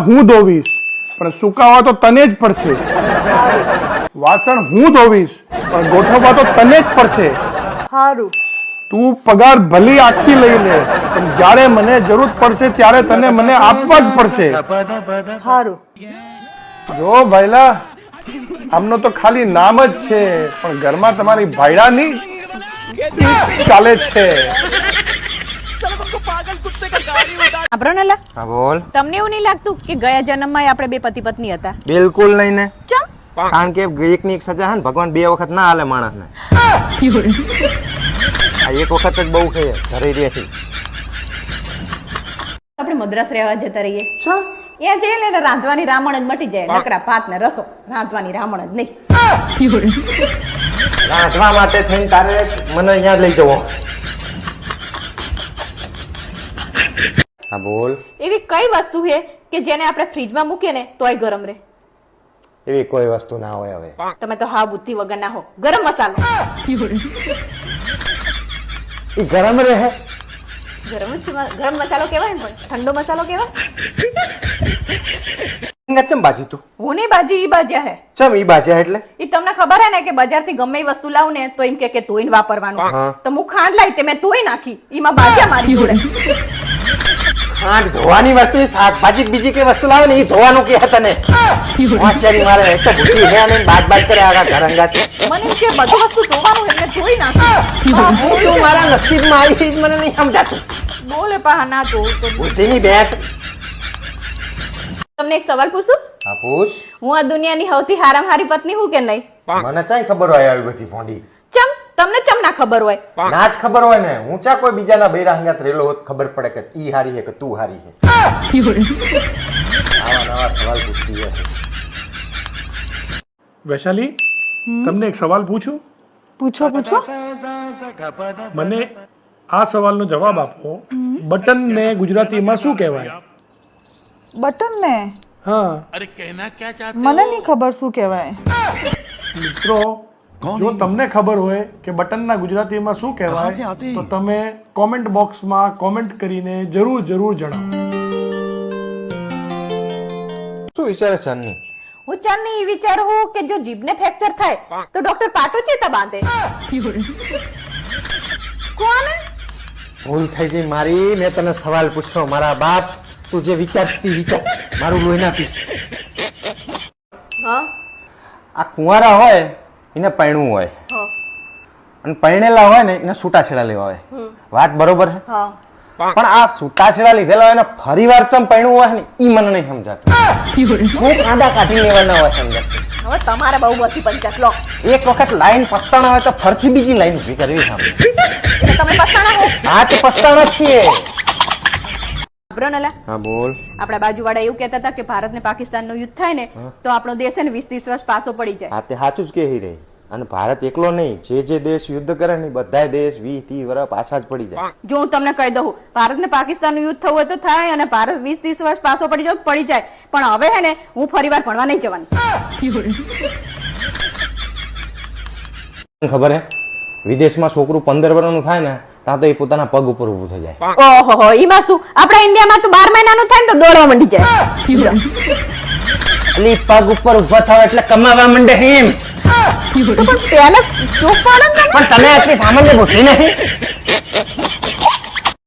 હું ધોવીશ પણ સુકાવા તો તને જ પડશે. વાસણ હું ધોવીશ પણ ગોઠવવા તો તને જ પડશે. હારું. તું પગાર ભલી આખી લઈ લે પણ જ્યારે મને જરૂર પડશે ત્યારે તને મને આપવા જ પડશે. હારું. જો ભાઈલા, આમનો તો ખાલી નામ જ છે પણ ઘરમાં તમારી ભાઈડાની ચાલે જ છે. આપણો નલા હા બોલ. તમને એવું નહીં લાગતું કે ગયા જન્મમાં આપણે બે પતિ પત્ની હતા? બિલકુલ નહીં ને. ચમ કારણ કે એકની એક સજા હે ને ભગવાન બે વખત ના હાલે માણસને. આ એક વખત જ બહુ ખાય ઘરે રહેતી. આપણે મદ્રાસ રહેવા જતા રહીએ. ત્યાં જઈએ ને રાંધવાની રામણ જ મટી જાય. નકરા ભાત ને રસો, રાંધવાની રામણ જ નહીં. રાંધવા માટે થઈને તારે મને અહીંયા લઈ જવો. હા બોલ. એવી કઈ વસ્તુ છે કે જેને આપણે ફ્રીજમાં મૂકીએ ને તોય ગરમ રહે? એવી કોઈ વસ્તુ ના હોય હવે. તમે તો હા બુદ્ધિ વગર ના હો. ગરમ મસાલો. એ ગરમ રહે. ગરમ મસાલો કહેવાય ને, પણ ઠંડો મસાલો કહેવાય. ચમ બાજી તું? હું નહીં બાજી, ઈ બાજ્યા હે. ચમ ઈ બાજ્યા એટલે? ઈ તમને ખબર હે ને કે બજારથી ગમે એ વસ્તુ લાવું ને તો એમ કે ધોઈને વાપરવાનું. હા. તો હું ખાંડ લાવી તે મેં ધોઈ નાખી, ઈમાં બાજ્યા મારી જોડે. ખાંડ ધોવાની વસ્તુ, એ શાકભાજી બીજી કઈ વસ્તુ લાવે ને એ ધોવાનું કે તને હોશિયારી મારે. એક તો બુદ્ધિ હે ને બાજ કરે આગા ઘર અંગાથી. મને એમ કે બધી વસ્તુ ધોવાનું એટલે ધોઈ નાખી. તું મારા નસીબમાં આવી છે જ મને નહીં સમજાતું. બોલે પા ના તો બુદ્ધિની બેટ. તમને એક સવાલ પૂછું? હા પૂછ. હું આ દુનિયાની સૌથી હારામાં હારી પત્ની હું કે નહીં? મને ચાઈ ખબર હોય આવી બધી ફોંડી. ચમ તમને ચમ ના ખબર હોય? ના જ ખબર હોય ને. હું ચા કોઈ બીજાના બૈરા હંગાત રેલો હોત ખબર પડે કે ઈ હારી છે કે તું હારી છે. આવા નવા સવાલ પૂછતી હોય. વૈશાલી, તમને એક સવાલ પૂછું? પૂછો પૂછો. મને આ સવાલનો જવાબ આપો. બટન ને ગુજરાતીમાં શું કહેવાય? બટન ને હા મને નહીં ખબર શું કહેવાય. મિત્રો, જો તમને ખબર હોય કે બટનના ગુજરાતીમાં શું કહેવાય તો તમે કોમેન્ટ બોક્સમાં કોમેન્ટ કરીને જરૂર જણાવો. શું વિચારે છે અન્ની? હું ચાંદની એ વિચારું કે જો જીભને ફ્રેક્ચર થાય તો ડોક્ટર પાટો ચેતા બાંધે? કોને? ભૂલ થઈ ગઈ મારી. મેં તને સવાલ પૂછ્યો મારા બાપ. તું જે વિચારતી વિચાર. મારું લોહી ના પીસ. હા આ કુંવારા હોય એને પૈણું હોય હા અને પૈણેલા હોય ને એને છૂટાછેડા લેવા હોય. વાત બરોબર છે? હા. પણ આ છૂટાછેડા લીધેલા હોય ને ફરી વાર ચમ પૈણું હોય ને ઈ મને નહીં સમજાતું. શું કાંદા કાઢી લેવાના હોય સમજાતું. હવે તમારે બહુ બધી પંચાયત લો. એક વખત લાઈન પસ્તાણા હોય તો ફરથી બીજી લાઈન ઊભી કરવી સામે. એટલે તમે પસ્તાણા હો. હા તો પસ્તાણા જ છીએ. બ્રો નલા, હા બોલ. આપણા બાજુવાળા એવું કહેતા હતા કે ભારત ને પાકિસ્તાન નું યુદ્ધ થાય ને તો આપણો દેશ ને 20-30 વર્ષ પાછો પડી જાય. હા તે સાચું જ કહી રહી. અને ભારત એકલો નહીં, જે દેશ યુદ્ધ કરે ને બધાય દેશ 20-30 વર્ષ પાછા જ પડી જાય. જો હું તમને કહી દઉં, ભારત ને પાકિસ્તાન નું યુદ્ધ થવું હોય તો થાય અને ભારત 20-30 વર્ષ પાછો પડી જાય પડી જાય. પણ હવે હે ને હું ફરીવાર ભણવા નહીં જવાની. ખબર હે વિદેશમાં છોકરું 15 વર્ષનું થાય ને ત્યાં તો એ પોતાના પગ ઉપર ઊભું થઈ જાય. ઓહો, ઈમાં શું? આપણા ઇન્ડિયામાં તો 12 મહિનાનું થાય ને તો દોડવા માંડી જાય. અલી પગ ઉપર ઊભા થાવ એટલે કમાવા માંડે એમ. તો પણ પહેલા ચોક પાડો ને તમે. પણ તને આટલી સામાન્ય બુદ્ધિ નહીં.